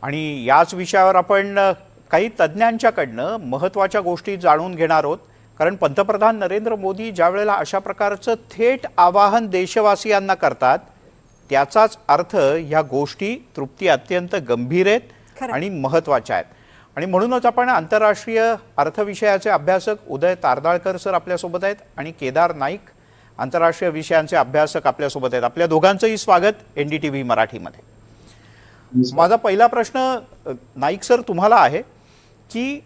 आणि याच विषयावर आपण काही तज्ज्ञांच्याकडनं महत्त्वाच्या गोष्टी जाणून घेणार आहोत. कारण पंतप्रधान नरेंद्र मोदी ज्या वेळेला अशा प्रकारचं थेट आवाहन देशवासियांना करतात त्याचाच अर्थ ह्या गोष्टी तृप्ती अत्यंत गंभीर आहेत आणि महत्त्वाच्या आहेत. आणि म्हणूनच आपण आंतरराष्ट्रीय अर्थविषयाचे अभ्यासक उदय तारदाळकर सर आपल्यासोबत आहेत आणि केदार नाईक आंतरराष्ट्रीय विषयांचे अभ्यासक आपल्यासोबत आहेत. आपल्या दोघांचंही स्वागत NDTV मराठीमध्ये. माझा पहिला प्रश्न नाईक सर तुम्हाला आहे की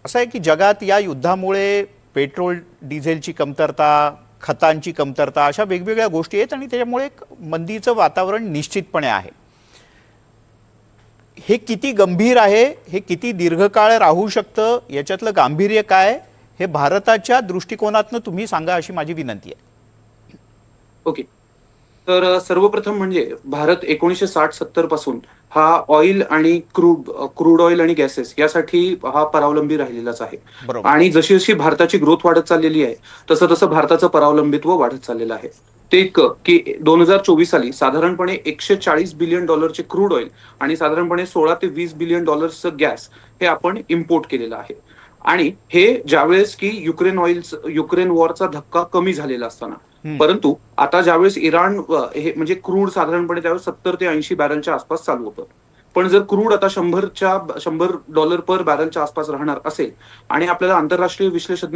असं आहे की जगात या युद्धामुळे पेट्रोल डिझेलची कमतरता, खतांची कमतरता अशा वेगवेगळ्या गोष्टी आहेत आणि त्याच्यामुळे एक मंदीचं वातावरण निश्चितपणे आहे. हे किती गंभीर आहे, हे किती दीर्घकाळ राहू शकतं, याच्यातलं गांभीर्य काय हे भारताच्या दृष्टिकोनातून तुम्ही सांगा अशी माझी विनंती आहे. ओके, तर सर्वप्रथम म्हणजे भारत 1960-70 पासून हा ऑइल आणि क्रूड ऑइल आणि गॅसेस यासाठी हा परावलंबी राहिलेलाच आहे. आणि जशी जशी भारताची ग्रोथ वाढत चाललेली आहे तसं तसं भारताचं परावलंबित्व वाढत चाललेलं आहे. ते की 2024 साली साधारणपणे $140 बिलियन क्रूड ऑइल आणि साधारणपणे 16 ते 20 बिलियन डॉलर्सचं गॅस हे आपण इम्पोर्ट केलेलं आहे. आणि हे ज्यावेळेस की युक्रेन वॉरचा धक्का कमी झालेला असताना, परंतु आता ज्यावेळेस इराण हे म्हणजे क्रूड साधारणपणे त्यावेळेस 70 ते 80 बॅरलच्या आसपास चालू होतं. पण जर क्रूड आता $100 पर बॅरलच्या आसपास राहणार असेल आणि आपल्याला आंतरराष्ट्रीय विश्लेषक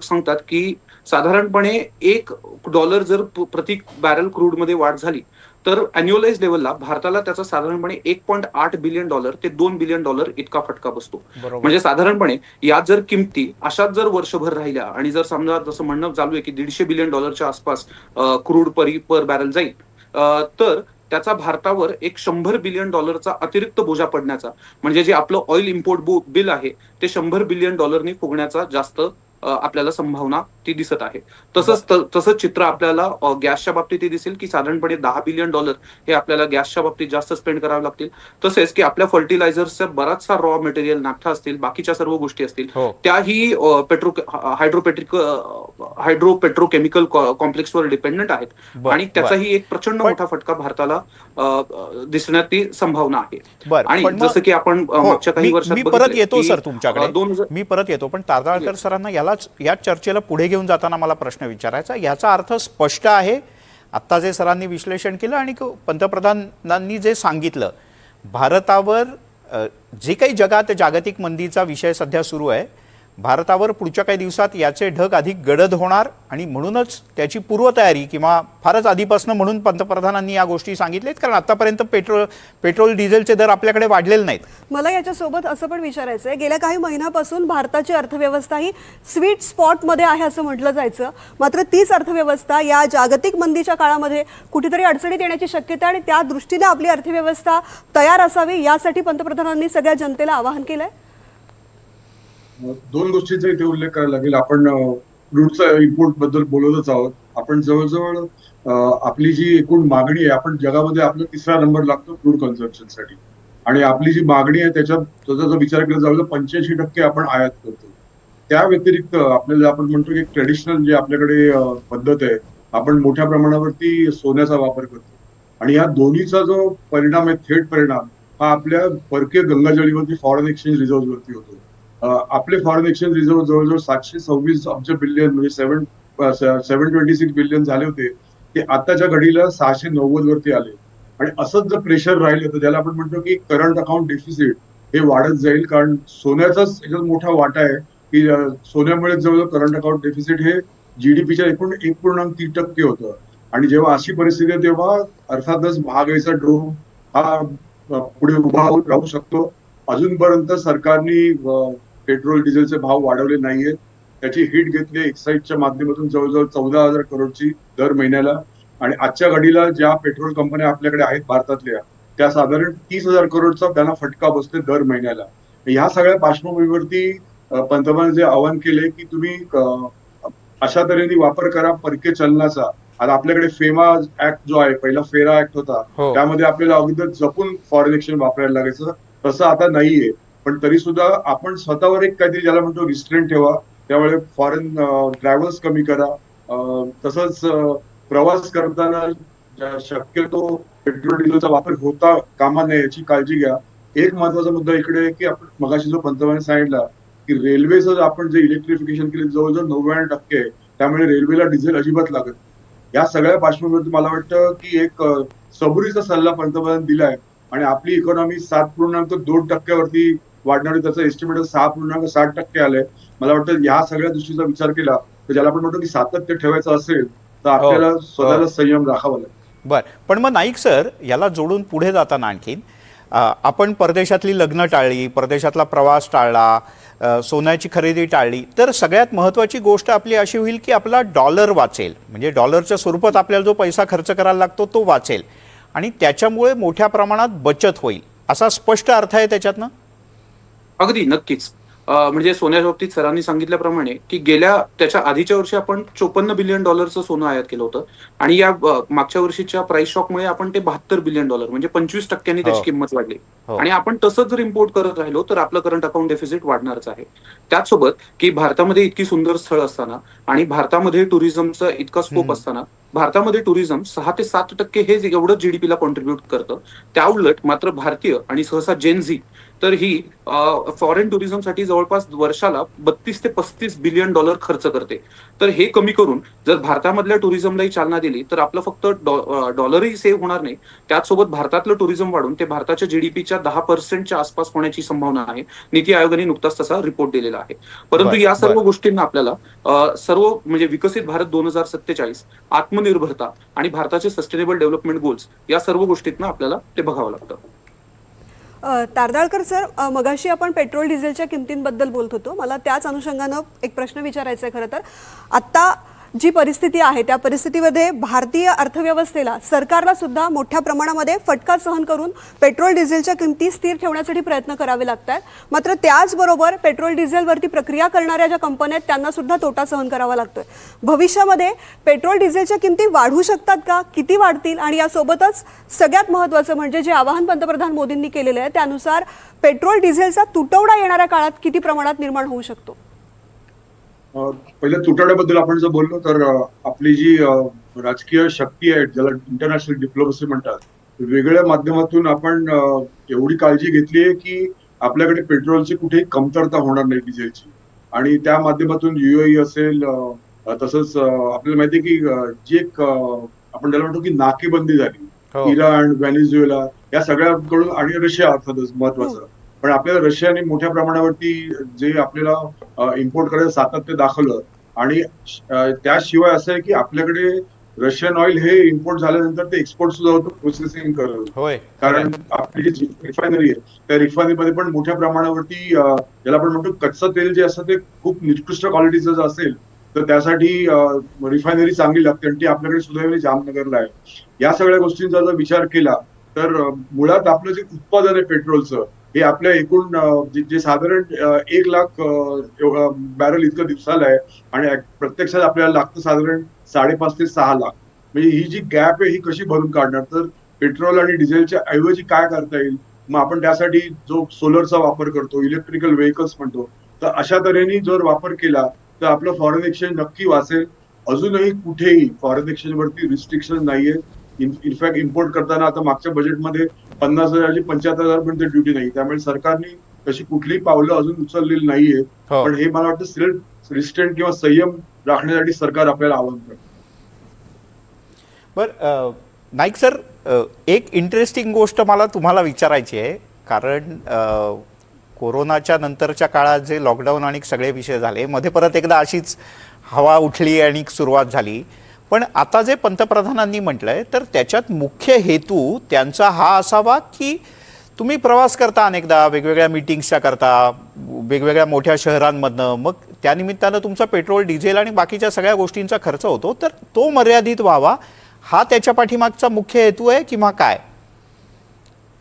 सांगतात की साधारणपणे $1 जर प्रति बॅरल क्रूड मध्ये वाढ झाली तर अॅन्युअलाइज लेवलला भारताला त्याचा साधारणपणे $1.8 बिलियन ते $2 बिलियन इतका फटका बसतो. म्हणजे साधारणपणे यात जर किमती अशाच जर वर्षभर राहिल्या आणि जर समजा जसं म्हणणं चालू आहे की $150 बिलियन आसपास क्रूड पर बॅरल जाईल, तर त्याचा भारतावर एक $100 बिलियन अतिरिक्त बोजा पडण्याचा, म्हणजे जे आपलं ऑइल इम्पोर्ट बिल आहे ते $100 बिलियन फुगण्याचा जास्त आपल्याला संभावना ती दिसत आहे. तसंच चित्र आपल्याला गॅसच्या बाबतीत दिसेल की साधारणपणे $10 बिलियन हे आपल्याला गॅसच्या बाबतीत जास्त स्पेंड करावे लागतील. तसेच की आपल्या फर्टिलायझर्सचा बराचसा रॉ मटेरियल, नाफ्था असतील, बाकीच्या सर्व गोष्टी असतील त्याही हायड्रोपेट्रोकेमिकल कॉम्प्लेक्सवर डिपेंडंट आहेत आणि त्याचाही एक प्रचंड मोठा फटका भारताला दिसण्यात ती संभावना आहे. आणि जसं की आपण मागच्या काही वर्षात मी परत येतो सर तुमच्याकडे, मी परत येतो, पण तारदाळकर सरांना या चर्चेला पुढे घेऊन जाताना मला प्रश्न विचारायचा. याचा अर्थ स्पष्ट आहे, आत्ता जे सरांनी विश्लेषण केलं आणि पंतप्रधानांनी जे सांगितलं, भारतावर जे काही जगात जागतिक मंदीचा विषय सध्या सुरू आहे, भारतावर पुढच्या काही दिवसात याचे ढग अधिक गडद होणार आणि म्हणूनच त्याची पूर्वतयारी किंवा फारच आधीपासून म्हणून पंतप्रधानांनी या गोष्टी सांगितल्यात. कारण आतापर्यंत पेट्रोल डिझेलचे दर आपल्याकडे वाढलेले नाहीत. मला याच्यासोबत असं पण विचारायचं आहे, गेल्या काही महिन्यापासून भारताची अर्थव्यवस्था ही स्वीट स्पॉटमध्ये आहे असं म्हटलं जायचं, मात्र तीच अर्थव्यवस्था या जागतिक मंदीच्या काळामध्ये कुठेतरी अडचणीत येण्याची शक्यता आणि त्या दृष्टीने आपली अर्थव्यवस्था तयार असावी यासाठी पंतप्रधानांनी सगळ्या जनतेला आवाहन केलंय. दोन गोष्टींचा इथे उल्लेख करायला लागेल. आपण क्रूडचा इम्पोर्ट बद्दल बोलतच आहोत. आपण जवळजवळ आपली जी एकूण मागणी आहे, आपण जगामध्ये आपला 3रा नंबर लागतो क्रूड कन्झम्पशनसाठी, आणि आपली जी मागणी आहे त्याचा जर विचार केला जवळजवळ 85% आपण आयात करतो. त्या व्यतिरिक्त आपल्याला आपण म्हणतो की ट्रेडिशनल जे आपल्याकडे पद्धत आहे, आपण मोठ्या प्रमाणावरती सोन्याचा वापर करतो आणि या दोन्हीचा जो परिणाम आहे, थेट परिणाम, हा आपल्या परकीय गंगाजळीवरती फॉरेन एक्सचेंज रिझर्व्ह वरती होतो. आपले फॉरेन एक्सचेंज रिझर्व्ह जवळजवळ 726 अब्ज बिलियन म्हणजे 726 बिलियन झाले होते, ते आताच्या घडीला 690 वरती आले. आणि असंच जर प्रेशर राहिलं तर ज्याला आपण म्हणतो की करंट अकाउंट डेफिसिट हे वाढत जाईल, कारण सोन्याचाच याच्यात मोठा वाटा आहे की सोन्यामुळे जवळजवळ करंट अकाउंट डेफिसिट हे GDPच्या एकूण 1.3% होतं. आणि जेव्हा अशी परिस्थिती आहे तेव्हा अर्थातच महागाईचा ड्रोन हा पुढे उभा राहू शकतो. अजूनपर्यंत सरकारने पेट्रोल डिझेलचे भाव वाढवले नाहीयेत. त्याची हिट घेतली एक्साईजच्या माध्यमातून जवळजवळ 14,000 करोडची दर महिन्याला, आणि आजच्या घडीला ज्या पेट्रोल कंपन्या आपल्याकडे आहेत भारतातल्या त्या साधारण 30,000 करोडचा त्यांना फटका बसते दर महिन्याला. ह्या सगळ्या पार्श्वभूमीवरती पंतप्रधानांनी जे आवाहन केले की तुम्ही अशा तऱ्हेने वापर करा परकीय चलनाचा. आता आपल्याकडे फेमा ऍक्ट जो आहे, पहिला फेरा ऍक्ट होता, त्यामध्ये आपल्याला अगोदर जपून फॉरेन एक्सचेंज वापरायला लागायचं, तसं आता नाहीये. पण तरी सुद्धा आपण स्वतःवर एक काहीतरी ज्याला म्हणतो रिस्ट्रेंट ठेवा. त्यामुळे फॉरेन ट्रॅव्हल्स कमी करा. तसंच प्रवास करताना शक्यतो पेट्रोल डिझेलचा वापर होता कामा नये याची काळजी घ्या. एक महत्वाचा मुद्दा इकडे आहे की आपण मगाशी जो पंतप्रधानांनी सांगितला की रेल्वेचं आपण जे इलेक्ट्रिफिकेशन केले जवळजवळ 99% आहे, त्यामुळे रेल्वेला डिझेल अजिबात लागत नाही. या सगळ्या पार्श्वभूमीवरती मला वाटतं की एक सबुरीचा सल्ला पंतप्रधान दिलाय आणि आपली इकॉनॉमी 7.2% वाढणारी त्याचं एस्टिमेट 6.60% आलंय. मला वाटतं ह्या सगळ्या दृष्टीचा विचार केला तर ज्याला आपण म्हणतो की सातत्य ठेवायचं असेल तर आपल्याला स्वतःला संयम राखावा लागेल. बर, पण मग नाईक सर, याला जोडून पुढे जाताना आणखीन आपण परदेशातली लग्न टाळली, परदेशातला प्रवास टाळला, सोन्याची खरेदी टाळली, तर सगळ्यात महत्त्वाची गोष्ट आपली अशी होईल की आपला डॉलर वाचेल, म्हणजे डॉलरच्या स्वरूपात आपल्याला जो पैसा खर्च करायला लागतो तो वाचेल आणि त्याच्यामुळे मोठ्या प्रमाणात बचत होईल, असा स्पष्ट अर्थ आहे त्याच्यातनं. अगदी नक्कीच. म्हणजे सोन्याच्या बाबतीत सरांनी सांगितल्याप्रमाणे की त्याच्या आधीच्या वर्षी आपण $54 बिलियन सोनं आयात केलं होतं आणि या मागच्या वर्षीच्या प्राइस शॉकमुळे आपण ते $72 बिलियन म्हणजे 25% त्याची किंमत वाढली. आणि आपण तसंच जर इम्पोर्ट करत राहिलो तर आपलं करंट अकाउंट डेफिसिट वाढणारच आहे. त्याचसोबत की भारतामध्ये इतकी सुंदर स्थळ असताना आणि भारतामध्ये टुरिझमचा इतका स्कोप असताना भारतामध्ये टुरिझम 6 ते 7% हे एवढं जीडीपीला कॉन्ट्रीब्युट करतं. त्या उलट मात्र भारतीय आणि सहसा जेनझी तर ही फॉरेन टुरिझमसाठी जवळपास वर्षाला $32 ते $35 बिलियन खर्च करते. तर हे कमी करून जर भारतामधल्या टुरिझमलाही चालना दिली तर आपलं फक्त डॉलरही सेव्ह होणार नाही, त्याचसोबत भारतातलं टुरिझम वाढून ते भारताच्या जीडीपीच्या 10% आसपास होण्याची संभावना आहे. नीती आयोगाने नुकताच तसा रिपोर्ट दिलेला आहे. परंतु या सर्व गोष्टींना आपल्याला सर्व म्हणजे विकसित भारत 2047, आत्मनिर्भरता आणि भारताचे सस्टेनेबल डेव्हलपमेंट गोल्स या सर्व गोष्टींना आपल्याला ते बघावं लागतं. तारदाळकर सर, मगाशी आपण पेट्रोल डिझेलच्या किमतींबद्दल बोलत होतो. मला त्याच अनुषंगानं एक प्रश्न विचारायचा आहे. खरं तर आत्ता जी परिस्थिती आहे त्या परिस्थितीमध्ये भारतीय अर्थव्यवस्थेला, सरकारला सुद्धा मोठ्या प्रमाणामध्ये फटका सहन करून पेट्रोल डिझेलच्या किमती स्थिर ठेवण्यासाठी प्रयत्न करावे लागत आहेत. मात्र त्याचबरोबर पेट्रोल डिझेलवरती प्रक्रिया करणाऱ्या ज्या कंपन्या आहेत त्यांना सुद्धा तोटा सहन करावा लागतोय. भविष्यामध्ये पेट्रोल डिझेलच्या किमती वाढू शकतात का, किती वाढतील, आणि यासोबतच सगळ्यात महत्त्वाचं म्हणजे जे आवाहन पंतप्रधान मोदींनी केलेलं आहे त्यानुसार पेट्रोल डिझेलचा तुटवडा येणाऱ्या काळात किती प्रमाणात निर्माण होऊ शकतो? पहिल्या तुटवड्याबद्दल आपण जर बोललो तर आपली जी राजकीय शक्ती आहे ज्याला इंटरनॅशनल डिप्लोमसी म्हणतात, वेगळ्या माध्यमातून आपण एवढी काळजी घेतली आहे की आपल्याकडे पेट्रोलची कुठेही कमतरता होणार नाही डिझेलची, आणि त्या माध्यमातून युएई असेल तसंच आपल्याला माहिती आहे की जी एक आपण त्याला म्हणतो की नाकेबंदी झाली इराण, व्हेनेझुएला या सगळ्याकडून, आणि रशिया अर्थातच महत्वाचं. पण आपल्याला रशियाने मोठ्या प्रमाणावरती जे आपल्याला इम्पोर्ट करायचं सातत्य दाखवलं, आणि त्याशिवाय असं आहे की आपल्याकडे रशियन ऑइल हे इम्पोर्ट झाल्यानंतर ते एक्सपोर्ट सुद्धा होतं प्रोसेसिंग करून, कारण आपली जी रिफायनरी आहे त्या रिफायनरीमध्ये पण मोठ्या प्रमाणावरती ज्याला आपण म्हणतो कच्चं तेल जे असतं ते खूप निकृष्ट क्वालिटीचं जर असेल तर त्यासाठी रिफायनरी चांगली लागते, आणि ती आपल्याकडे सुदैवाने जामनगरला आहे. या सगळ्या गोष्टींचा जर विचार केला तर मुळात आपलं जे उत्पादन आहे पेट्रोलचं हे आपल्या एकूण जे साधारण 1 लाख बॅरल इतकं दिवसाला आहे, आणि प्रत्यक्षात आपल्याला लागतं साधारण 5.5 ते 6 लाख. म्हणजे ही जी गॅप आहे ही कशी भरून काढणार? तर पेट्रोल आणि डिझेलच्या ऐवजी काय करता येईल? मग आपण त्यासाठी जो सोलरचा वापर करतो, इलेक्ट्रिकल व्हेकल्स म्हणतो, तर अशा तऱ्हेने जर वापर केला तर आपलं फॉरेन एक्सचेंज नक्की वाचेल. अजूनही कुठेही फॉरेन एक्सचेंज वरती रिस्ट्रिक्शन नाहीये. इनफॅक्ट इम्पोर्ट करताना आता मागच्या बजेटमध्ये 50,000 ची 75,000 पर्यंत ड्युटी नाही, त्यामुळे सरकारने तशी कुठलीही पावलं अजून उचललेली नाहीये. पण हे मला वाटतं सेल्फ रिस्ट्रेंट किंवा संयम राखण्यासाठी सरकार आपल्याला आवाहन करतं. बरं नाईक सर, एक इंटरेस्टिंग गोष्ट मला तुम्हाला विचारायची आहे, कारण कोरोनाच्या नंतरच्या काळात जे लॉकडाऊन आणि सगळे विषय झाले, मध्ये परत एकदा अशीच हवा उठली आणि सुरुवात झाली. पण आता जे पंतप्रधानांनी म्हटलंय तर त्याच्यात मुख्य हेतू त्यांचा हा असावा की तुम्ही प्रवास करता अनेकदा वेगवेगळ्या मीटिंग्सच्या करता वेगवेगळ्या मोठ्या शहरांमधनं, मग त्यानिमित्तानं तुमचा पेट्रोल, डिझेल आणि बाकीच्या सगळ्या गोष्टींचा खर्च होतो, तर तो मर्यादित व्हावा, हा त्याच्या पाठीमागचा मुख्य हेतू आहे किंवा काय?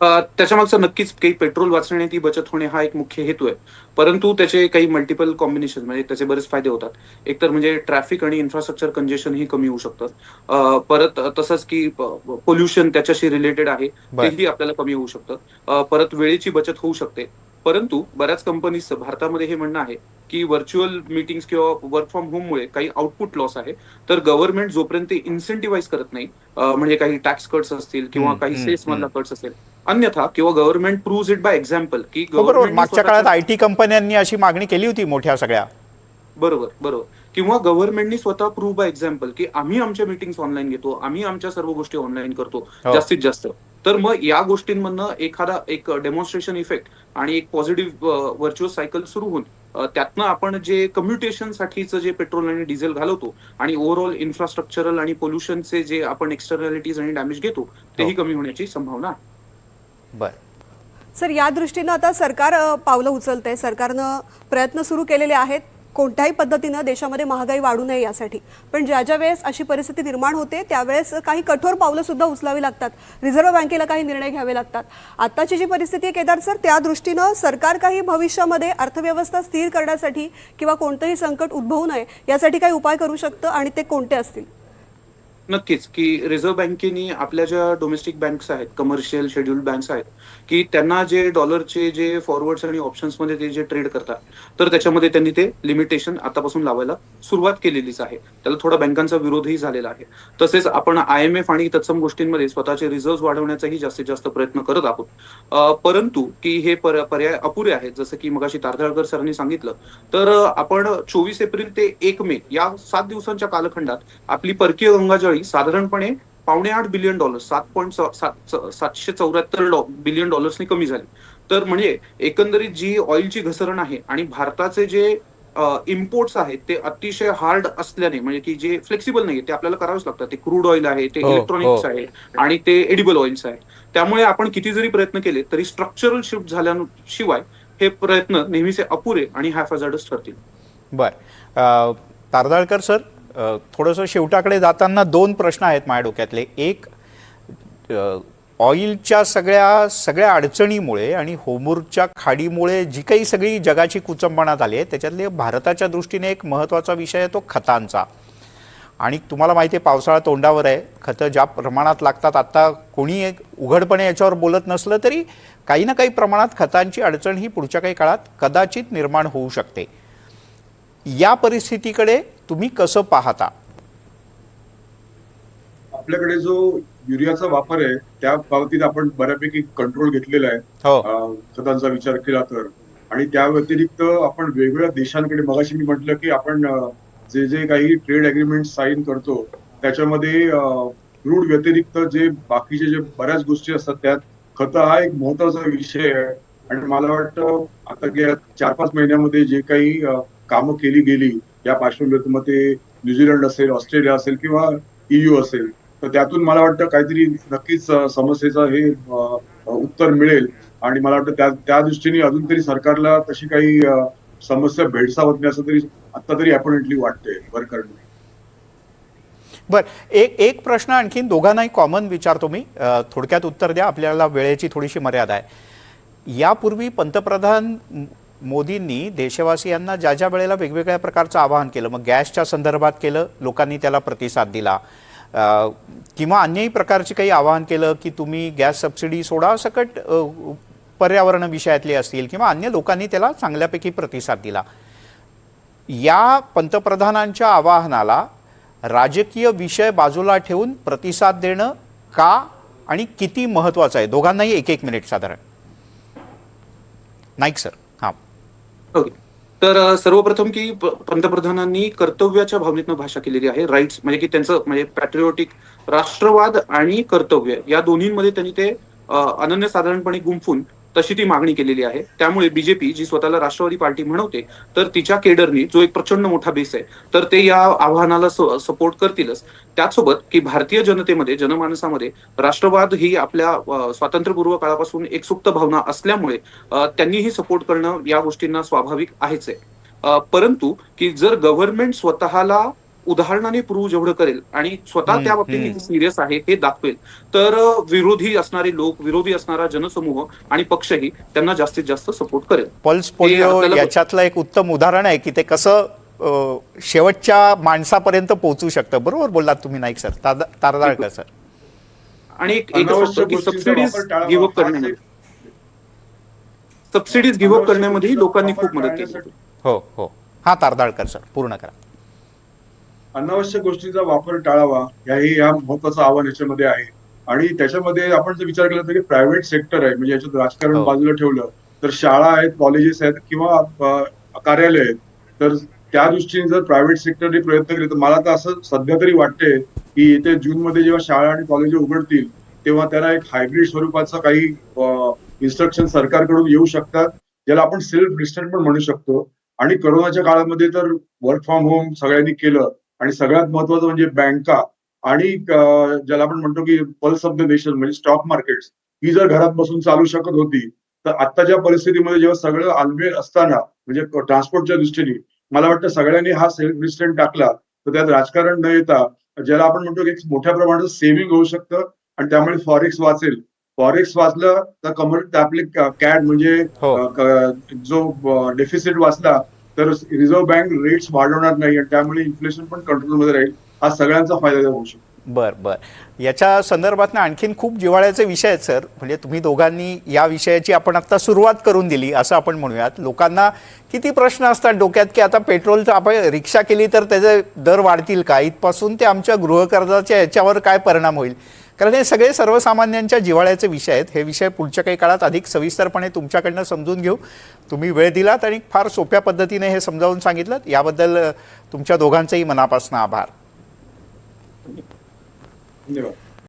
त्याच्या मागचा नक्कीच काही पेट्रोल वाचणे, ती बचत होणे हा एक मुख्य हेतू आहे. परंतु त्याचे काही मल्टिपल कॉम्बिनेशन म्हणजे त्याचे बरेच फायदे होतात. एकतर म्हणजे ट्रॅफिक आणि इन्फ्रास्ट्रक्चर कंजेशन ही कमी होऊ शकतं. परत तसंच की पोल्युशन त्याच्याशी रिलेटेड आहे तेही आपल्याला कमी होऊ शकतं. परत वेळेची बचत होऊ शकते. परंतु बऱ्याच कंपनीजचं भारतामध्ये हे म्हणणं आहे की व्हर्च्युअल मीटिंग्स किंवा वर्क फ्रॉम होममुळे काही आउटपुट लॉस आहे. तर गव्हर्नमेंट जोपर्यंत इन्सेंटिव्हाइज करत नाही, म्हणजे काही टॅक्स कट्स असतील किंवा काही सेल्स मधला कट्स असेल, अन्यथा किंवा गव्हर्नमेंट प्रूव्ज इट बाय एक्झाम्पल की बरोबर, मागच्या काळात आयटी कंपन्यांनी अशी मागणी केली होती मोठ्या सगळ्या. बरोबर किंवा गव्हर्नमेंटनी स्वतः प्रूव्ह बाय एक्झाम्पल की आम्ही आमच्या मीटिंग्स ऑनलाईन घेतो, आम्ही आमच्या सर्व गोष्टी ऑनलाईन करतो जास्तीत जास्त. तर मग या गोष्टींमधनं एखादा एक डेमॉन्स्ट्रेशन इफेक्ट आणि एक पॉझिटिव्ह व्हर्च्युअस सायकल सुरू होऊन त्यातनं आपण जे कम्युटेशन साठीचं जे पेट्रोल आणि डिझेल घालवतो आणि ओव्हरऑल इन्फ्रास्ट्रक्चरल आणि पोल्युशनचे जे आपण एक्सटर्नॅलिटीज आणि डॅमेज घेतो तेही कमी होण्याची संभावना आहे. बरं सर, या दृष्टीनं आता सरकार पावलं उचलतंय, सरकारनं प्रयत्न सुरू केलेले आहेत कोणत्याही पद्धतीनं देशामध्ये महागाई वाढू नये यासाठी. पण ज्या ज्या वेळेस अशी परिस्थिती निर्माण होते त्यावेळेस काही कठोर पावलं सुद्धा उचलावी लागतात, रिझर्व्ह बँकेला काही निर्णय घ्यावे लागतात. आताची जी परिस्थिती आहे केदार सर, त्या दृष्टीनं सरकार काही भविष्यामध्ये अर्थव्यवस्था स्थिर करण्यासाठी किंवा कोणतंही संकट उद्भवू नये यासाठी काही उपाय करू शकतं, आणि ते कोणते असतील? नक्कीच की रिझर्व्ह बँकेने आपल्या ज्या डोमेस्टिक बँक्स आहेत, कमर्शियल शेड्यूल्ड बँक्स आहेत, की त्यांना जे डॉलरचे जे फॉरवर्ड्स आणि ऑप्शन्स मध्ये ते जे ट्रेड करतात, तर त्याच्यामध्ये त्यांनी ते लिमिटेशन आतापासून लावायला सुरुवात केलेलीच आहे. त्याला थोडा बँकांचा विरोधही झालेला आहे. तसेच आपण IMF आणि तत्सम गोष्टींमध्ये स्वतःचे रिझर्व्ह वाढवण्याचाही जास्तीत जास्त प्रयत्न करत आहोत. परंतु की हे पर्याय अपुरे आहेत. जसं की मगाशी तारदाळकर सरांनी सांगितलं, तर आपण 24 एप्रिल ते 1 मे या 7 दिवसांच्या कालखंडात आपली परकीय गंगाजळी साधारणपणे $8.5 बिलियन, $774 बिलियन डॉलर्सनी कमी झाली. तर म्हणजे एकंदरीत जी ऑइलची घसरण आहे आणि भारताचे जे इम्पोर्ट्स आहेत ते अतिशय हार्ड असल्याने, म्हणजे की जे फ्लेक्सिबल नाहीये ते आपल्याला करावंच लागतात. ते क्रूड ऑइल आहे, ते इलेक्ट्रॉनिक्स आहे आणि ते एडिबल ऑइल्स आहे. त्यामुळे आपण किती जरी प्रयत्न केले तरी स्ट्रक्चरल शिफ्ट झाल्याशिवाय हे प्रयत्न नेहमीचे अपुरे आणि हॅफॅझार्डस ठरतील. बर, तारदाळकर सर, थोडंसं शेवटाकडे जाताना 2 प्रश्न आहेत माझ्या डोक्यातले. एक, ऑइलच्या सगळ्या अडचणीमुळे आणि होर्मुझच्या खाडीमुळे जी काही सगळी जगाची कुचंबणा झाली आहे त्याच्यातले भारताच्या दृष्टीने एक महत्त्वाचा विषय आहे तो खतांचा. आणि तुम्हाला माहिती आहे पावसाळा तोंडावर आहे, खतं ज्या प्रमाणात लागतात, आता कोणी एक उघडपणे याच्यावर बोलत नसलं तरी काही ना काही प्रमाणात खतांची अडचण ही पुढच्या काही काळात कदाचित निर्माण होऊ शकते. या परिस्थितीकडे तुम्ही कसं पाहता? आपल्याकडे जो युरियाचा वापर आहे त्या बाबतीत आपण बऱ्यापैकी कंट्रोल घेतलेला आहे खतांचा विचार केला तर. आणि त्या व्यतिरिक्त आपण वेगवेगळ्या देशांकडे, मगाशी मी म्हटलं की आपण जे जे काही ट्रेड अग्रीमेंट साईन करतो त्याच्यामध्ये क्रूड व्यतिरिक्त जे बाकीचे जे बऱ्याच गोष्टी असतात त्यात खतं हा एक महत्वाचा विषय आहे. आणि मला वाटतं आता गेल्या 4-5 महिन्यामध्ये जे काही कामं केली गेली या पार्श्वभूमीवर, मग ते न्यूझीलंड असेल, ऑस्ट्रेलिया असेल किंवा EU असेल, तर त्यातून मला वाटतं काहीतरी नक्कीच समस्येचं हे उत्तर मिळेल. आणि मला वाटतं त्या दृष्टीने अजून तरी सरकारला तशी काही समस्या भेडसावत नाही असं तरी आता तरी अपॉइंटली वाटतंय वर करणे. बर, एक प्रश्न आणखीन दोघांनाही कॉमन विचारतो मी, थोडक्यात उत्तर द्या, आपल्याला वेळेची थोडीशी मर्यादा आहे. यापूर्वी पंतप्रधान मोदींनी देशवासियांना ज्या ज्या वेळेला वेगवेगळ्या प्रकारचं आवाहन केलं, मग गॅसच्या संदर्भात केलं, लोकांनी त्याला प्रतिसाद दिला, किंवा अन्यही प्रकारचे काही आवाहन केलं की तुम्ही गॅस सबसिडी सोडा, सकट पर्यावरण विषयातले असतील, किंवा अन्य लोकांनी त्याला चांगल्यापैकी प्रतिसाद दिला. या पंतप्रधानांच्या आवाहनाला राजकीय विषय बाजूला ठेवून प्रतिसाद देणं का आणि किती महत्त्वाचं आहे? दोघांनाही 1-1 मिनिट साधारण. नाईक सर. हां, ओके. तर सर्वप्रथम की पंतप्रधानांनी कर्तव्याच्या भावनेतनं भाषा केलेली आहे. राईट्स म्हणजे की त्यांचं म्हणजे पॅट्रिओटिक राष्ट्रवाद आणि कर्तव्य या दोन्हींमध्ये त्यांनी ते अनन्यसाधारणपणे गुंफून तशी ती मागणी केलेली आहे. त्यामुळे बीजेपी जी स्वतःला राष्ट्रवादी पार्टी म्हणवते, तर तिच्या केडरनी जो एक प्रचंड मोठा बेस आहे, तर ते या आव्हानाला सपोर्ट करतीलच. त्याचसोबत की भारतीय जनतेमध्ये, जनमानसामध्ये राष्ट्रवाद ही आपल्या स्वातंत्र्यपूर्व काळापासून एक सुप्त भावना असल्यामुळे त्यांनीही सपोर्ट करणं या गोष्टींना स्वाभाविक आहेच आहे. परंतु की जर गव्हर्नमेंट स्वतःला उदाहरणाने प्रूव्ह जेवढं करेल आणि स्वतः त्या बाबतीत सिरियस आहे हे दाखवेल, तर विरोधी असणारे लोक, विरोधी असणारा जनसमूह आणि पक्षही त्यांना जास्तीत जास्त सपोर्ट करेल. पल्स पोलिओ याच्यातलं एक उत्तम उदाहरण आहे की ते कसं शेवटच्या माणसापर्यंत पोहोचू शकतं. बरोबर बोललात तुम्ही नाईक सर, तारदाळकर सर. आणि सबसिडीज गिव्ह अप करणे. सबसिडीज गिव्ह अप करण्यामध्येही लोकांनी खूप मदत केली होती. हो हो, हा तारदाळकर सर पूर्ण करा. अनावश्यक गोष्टींचा वापर टाळावा या महत्वाचं आव्हान याच्यामध्ये आहे. आणि त्याच्यामध्ये आपण जर विचार केला तर प्रायव्हेट सेक्टर आहे, म्हणजे याच्यात राजकारण हो. बाजूला ठेवलं तर शाळा आहेत, कॉलेजेस आहेत किंवा कार्यालय आहेत, तर त्या दृष्टीने जर प्रायव्हेट सेक्टरने प्रयत्न केले तर मला तर असं सध्या तरी वाटतंय की येत्या जूनमध्ये जेव्हा शाळा आणि कॉलेज उघडतील तेव्हा त्यांना एक हायब्रिड स्वरूपाचं काही इन्स्ट्रक्शन सरकारकडून येऊ शकतात, ज्याला आपण सेल्फ डिस्टन्स पण म्हणू शकतो. आणि कोरोनाच्या काळामध्ये तर वर्क फ्रॉम होम सगळ्यांनी केलं आणि सगळ्यात महत्वाचं म्हणजे बँका आणि ज्याला आपण म्हणतो की पल्स ऑफ द नेशन म्हणजे स्टॉक मार्केट ही जर घरात बसून चालू शकत होती, तर आत्ताच्या परिस्थितीमध्ये जेव्हा सगळं आलबेल असताना म्हणजे ट्रान्सपोर्टच्या दृष्टीने मला वाटतं सगळ्यांनी हा सेल्फ डिस्टन्स टाकला तर त्यात राजकारण न येता ज्याला आपण म्हणतो की मोठ्या प्रमाणात सेव्हिंग होऊ शकतं आणि त्यामुळे फॉरेक्स वाचेल. फॉरेक्स वाचलं तर आपले कॅड म्हणजे जो डेफिसिट वाचला तर रिझर्व्ह बँक रेट्स वाढवणार नाही आणि त्यामुळे इन्फ्लेशन पण कंट्रोलमध्ये राहील. हा सगळ्यांचा फायदा होऊ शकतो. बर बर, याच्या संदर्भात आणखीन खूप जिव्हाळ्याचे विषय आहेत सर. म्हणजे तुम्ही दोघांनी या विषयाची आपण आता सुरुवात करून दिली असं आपण म्हणूयात. लोकांना किती प्रश्न असतात डोक्यात की आता पेट्रोलचं आपण रिक्षा केली तर त्याचे दर वाढतील का, इथपासून ते आमच्या गृहकर्जाच्या याच्यावर काय परिणाम होईल. कारण हे सगळे सर्वसामान्यांच्या जिव्हाळ्याचे विषय आहेत. हे विषय पुढच्या काही काळात अधिक सविस्तरपणे तुमच्याकडनं समजून घेऊ. तुम्ही वेळ दिलात आणि फार सोप्या पद्धतीने हे समजावून सांगितलं, याबद्दल तुमच्या दोघांचेही मनापासून आभार. धन्यवाद.